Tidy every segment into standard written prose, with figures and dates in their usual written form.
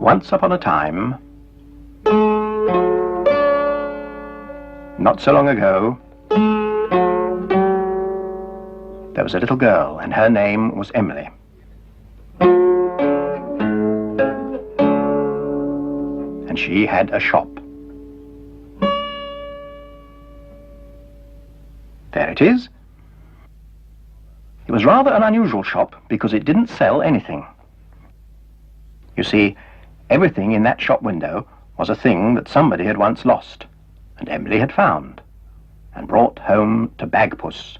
Once upon a time, not so long ago, there was a little girl, and her name was Emily. And she had a shop. There it is. It was rather an unusual shop because it didn't sell anything. You see, everything in that shop window was a thing that somebody had once lost, and Emily had found, and brought home to Bagpuss.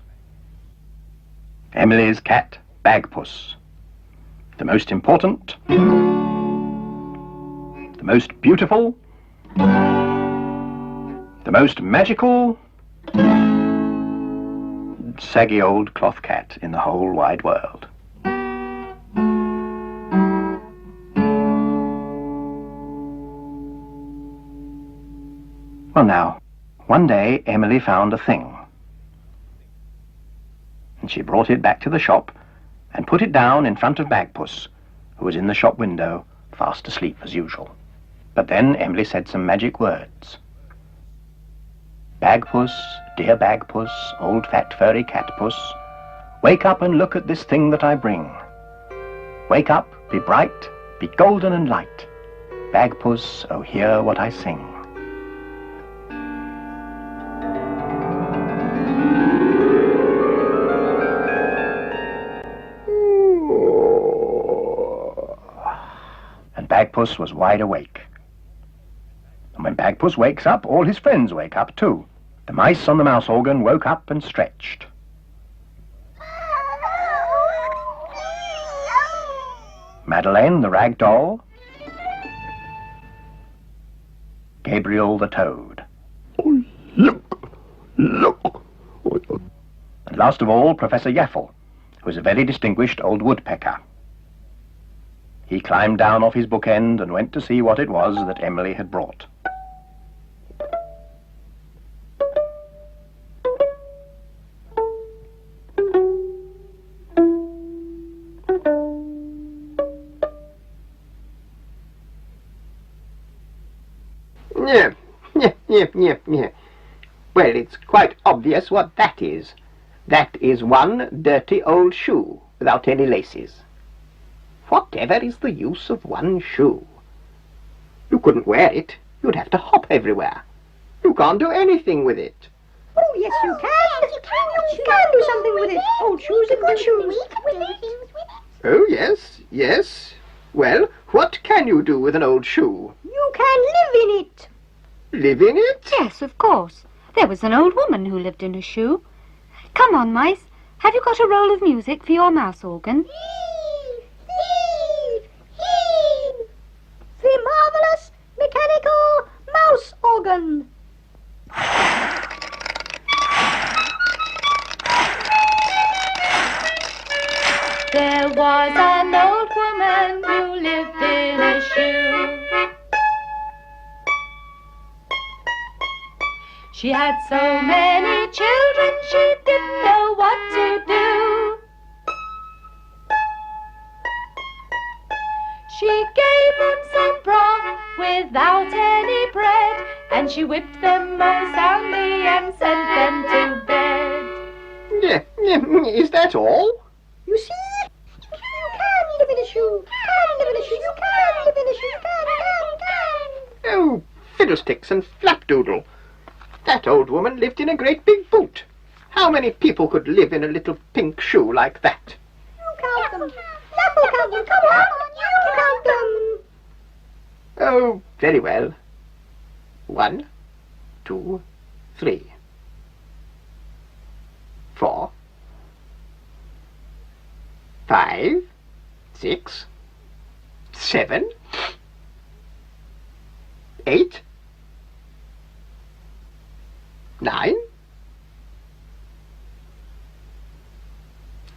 Emily's cat, Bagpuss. The most important, the most beautiful, the most magical, saggy old cloth cat in the whole wide world. Well now, one day Emily found a thing. And she brought it back to the shop and put it down in front of Bagpuss, who was in the shop window, fast asleep as usual. But then Emily said some magic words. Bagpuss, dear Bagpuss, old fat furry catpuss, wake up and look at this thing that I bring. Wake up, be bright, be golden and light. Bagpuss, oh hear what I sing. And Bagpuss was wide awake. And when Bagpuss wakes up, all his friends wake up too. The mice on the mouse organ woke up and stretched. Madeleine, the rag doll. Gabriel, the toad. Oh, look, look. And last of all, Professor Yaffle, who was a very distinguished old woodpecker. He climbed down off his bookend and went to see what it was that Emily had brought. Yeah. Well, it's quite obvious what that is. That is one dirty old shoe without any laces. Whatever is the use of one shoe? You couldn't wear it. You'd have to hop everywhere. You can't do anything with it. Oh, yes, you can. Yes, you can. You can do something with it. Old shoes are good shoes. Oh, yes. Well, what can you do with an old shoe? You can live in it. Live in it? Yes, of course. There was an old woman who lived in a shoe. Come on, mice. Have you got a roll of music for your mouse organ? The marvelous mechanical mouse organ. There was an old woman who lived in a shoe. She had so many children, she didn't know what to do. She gave them some broth without any bread, and she whipped them most soundly and sent them to bed. Is that all? You see? You can live in a shoe. You can live in a shoe. You can live in a shoe. You can. Oh, fiddlesticks and flapdoodle. That old woman lived in a great big boot. How many people could live in a little pink shoe like that? You count them. Yaffle count them. Come on. You count them. Oh, very well. 1, 2, 3, 4, 5, 6, 7, 8, 9,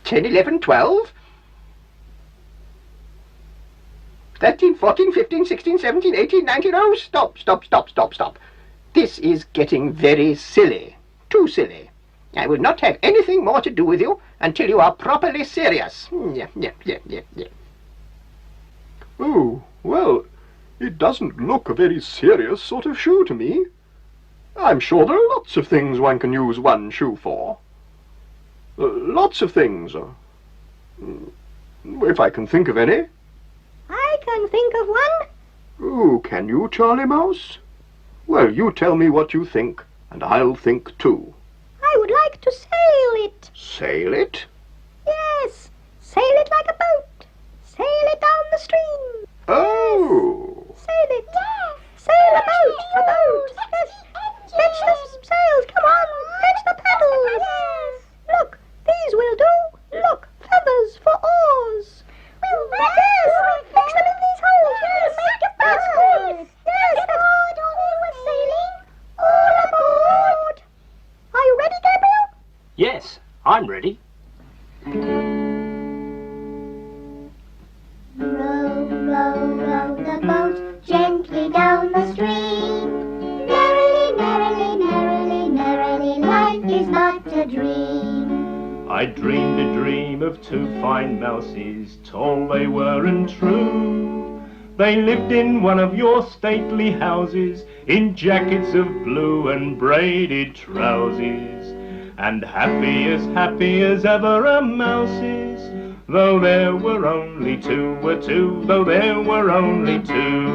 10, 11, 12, 13, 14, 15, 16, 17, 18, 19, oh, stop. This is getting very silly, too silly. I will not have anything more to do with you until you are properly serious. Yeah. Oh, well, It doesn't look a very serious sort of shoe to me. I'm sure there are lots of things one can use one shoe for. Lots of things. If I can think of any. I can think of one. Oh, can you, Charlie Mouse? Well, you tell me what you think, and I'll think too. I would like to sail it. Sail it? Yes, sail it like a boat. Sail it down the stream. Oh! Sail it. Yes. Sail a boat. Yes. Fetch the sails. Come on. Fetch the paddles. Yes. Look, these will do. Look, feathers for oars. We'll fix them in these holes. Yes. That's good. Yes. Aboard, we're sailing. All aboard. Are you ready, Gabriel? Yes, I'm ready. Row, row, row the boat gently down the stream. Merrily, merrily, merrily, merrily, life is but a dream. I dreamed a dream of two fine mouses, tall they were and true. They lived in one of your stately houses, in jackets of blue and braided trousers, and happy as ever a mouse is, though there were only two, though there were only two.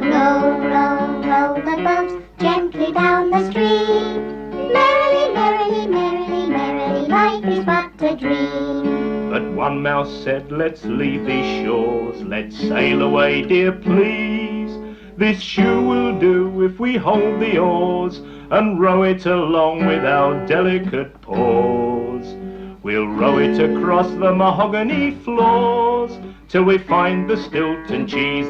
Row, row, row the boat gently down the stream. Merrily, merrily, merrily, merrily, life is but a dream. But one mouse said, let's leave these shores, let's sail away, dear, please. This shoe will do if we hold the oars and row it along with our delicate paws. We'll row it across the mahogany floors till we find the Stilton cheese,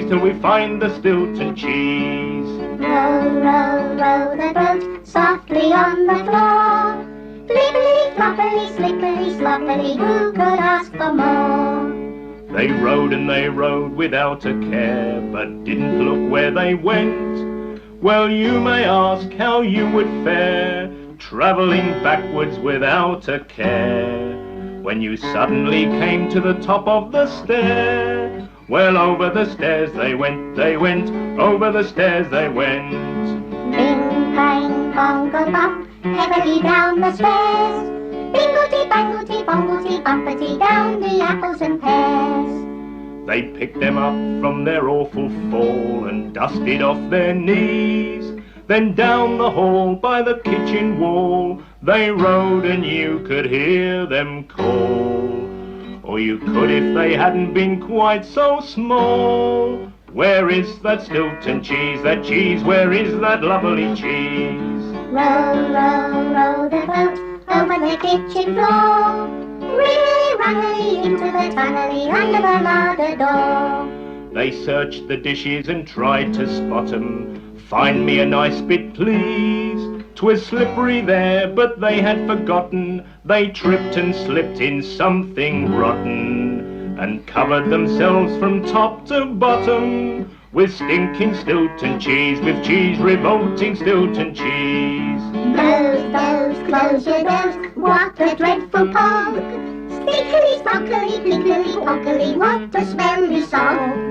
till we find the Stilton cheese. Row, row, row the boat softly on the floor. Flippily, floppily, slippily, sloppily, who could ask for more? They rowed and they rowed without a care, but didn't look where they went. Well, you may ask how you would fare, travelling backwards without a care, when you suddenly came to the top of the stair. Well, over the stairs they went, over the stairs they went. Bing, bang, bongo, bump, heavily down the stairs. Binglety, banglety, bonglety, bumpety, down the apples and pears. They picked them up from their awful fall and dusted off their knees. Then down the hall by the kitchen wall they rode, and you could hear them call. Or you could if they hadn't been quite so small. Where is that Stilton cheese, that cheese, where is that lovely cheese? Row, row, row the boat over the kitchen floor. Ringly, rungly, into the tunnely, under the larder door. They searched the dishes and tried to spot 'em. Find me a nice bit, please. 'Twas slippery there, but they had forgotten. They tripped and slipped in something rotten, and covered themselves from top to bottom with stinking Stilton cheese, with cheese, revolting Stilton cheese. Those, close your doors, what a dreadful pog! Stickily, smockily, blinkily, pockily, what a smelly sog!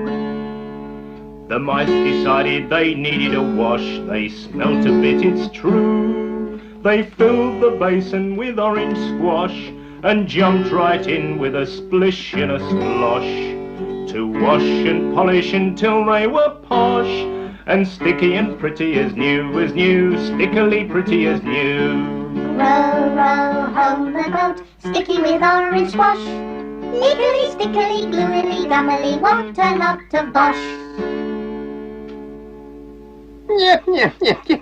The mice decided they needed a wash. They smelt a bit, it's true. They filled the basin with orange squash and jumped right in with a splish and a splosh, to wash and polish until they were posh and sticky and pretty as new, stickily pretty as new. Row, row, home the boat, sticky with orange squash. Lickily, stickily, gluily, gummily, what a lot of bosh!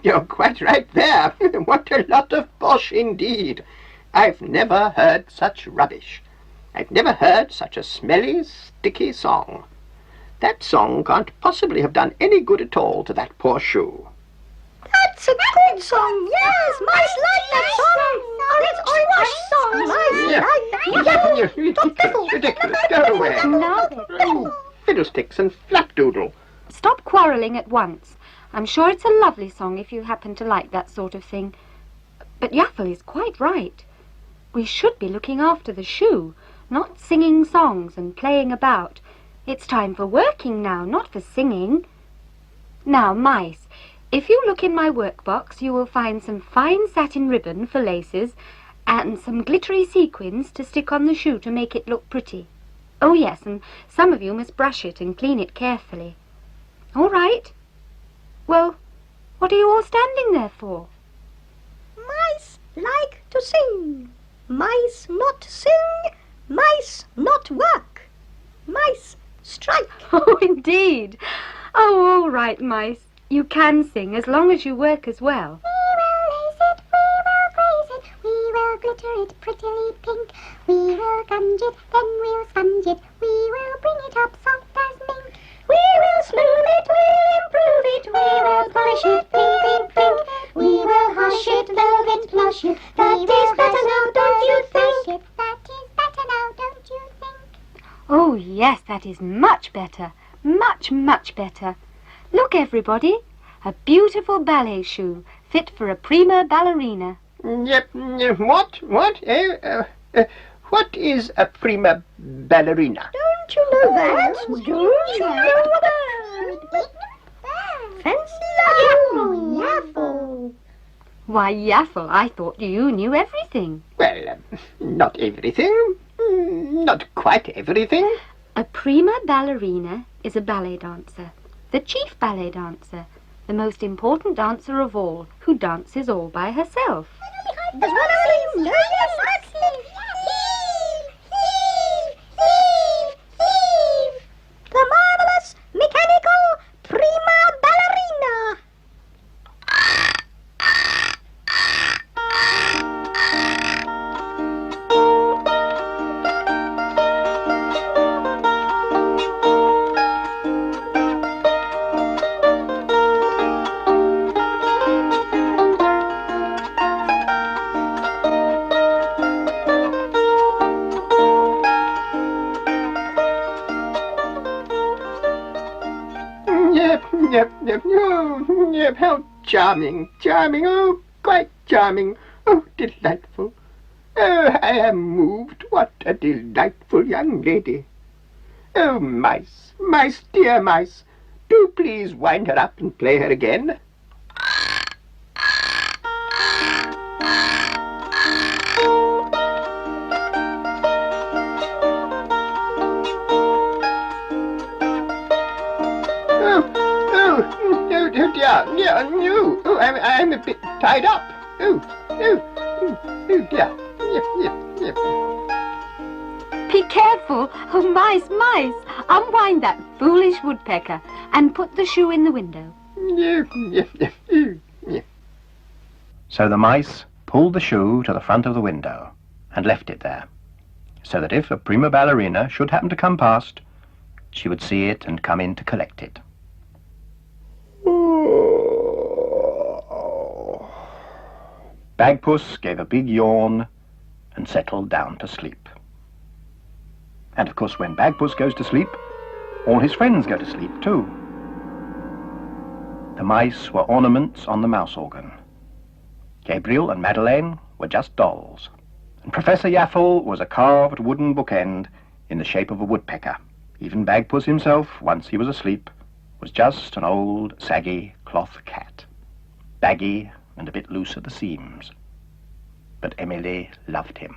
You're quite right there. What a lot of bosh indeed. I've never heard such rubbish. I've never heard such a smelly, sticky song. That song can't possibly have done any good at all to that poor shoe. That's a good song, yes, mice like that song. That's orange song, mice like that. It's ridiculous. Go away. Oh, fiddlesticks and flapdoodle. Stop quarrelling at once. I'm sure it's a lovely song if you happen to like that sort of thing. But Yaffle is quite right. We should be looking after the shoe, not singing songs and playing about. It's time for working now, not for singing. Now, mice, if you look in my workbox, you will find some fine satin ribbon for laces and some glittery sequins to stick on the shoe to make it look pretty. Oh, yes, and some of you must brush it and clean it carefully. All right. Well, what are you all standing there for? Mice like to sing. Mice not sing. Mice not work. Mice strike. Oh, indeed. Oh, all right, mice. You can sing as long as you work as well. We will glitter it prettily pink. We will gunge it, then we'll sponge it. We will bring it up soft as mink. We will smooth it, we'll improve it. We will polish it, pink, pink, pink. We will hush it, velvet plush it. That is better now, don't you think? That is better now, don't you think? Oh, yes, that is much better. Much, much better. Look, everybody. A beautiful ballet shoe, fit for a prima ballerina. What? What is a prima ballerina? Don't you know that? Don't you know that? Fancy Yaffle. Why, Yaffle, I thought you knew everything. Well, not everything. Not quite everything. A prima ballerina is a ballet dancer, the chief ballet dancer, the most important dancer of all, who dances all by herself. There's one of them. Yes, heave, heave, heave. The marvelous mechanical prima ballerina. Yep, how charming, oh, quite charming, oh, delightful. Oh, I am moved, what a delightful young lady. Oh, mice, dear mice, do please wind her up and play her again. Oh dear, no. Oh, I'm a bit tied up. Oh dear. Yep. Be careful. Oh, mice. Unwind that foolish woodpecker and put the shoe in the window. Yep. So the mice pulled the shoe to the front of the window and left it there, so that if a prima ballerina should happen to come past, she would see it and come in to collect it. Bagpuss gave a big yawn and settled down to sleep. And of course, when Bagpuss goes to sleep, all his friends go to sleep too. The mice were ornaments on the mouse organ. Gabriel and Madeleine were just dolls. And Professor Yaffle was a carved wooden bookend in the shape of a woodpecker. Even Bagpuss himself, once he was asleep, was just an old, saggy cloth cat. Baggy and a bit loose at the seams. But Emily loved him.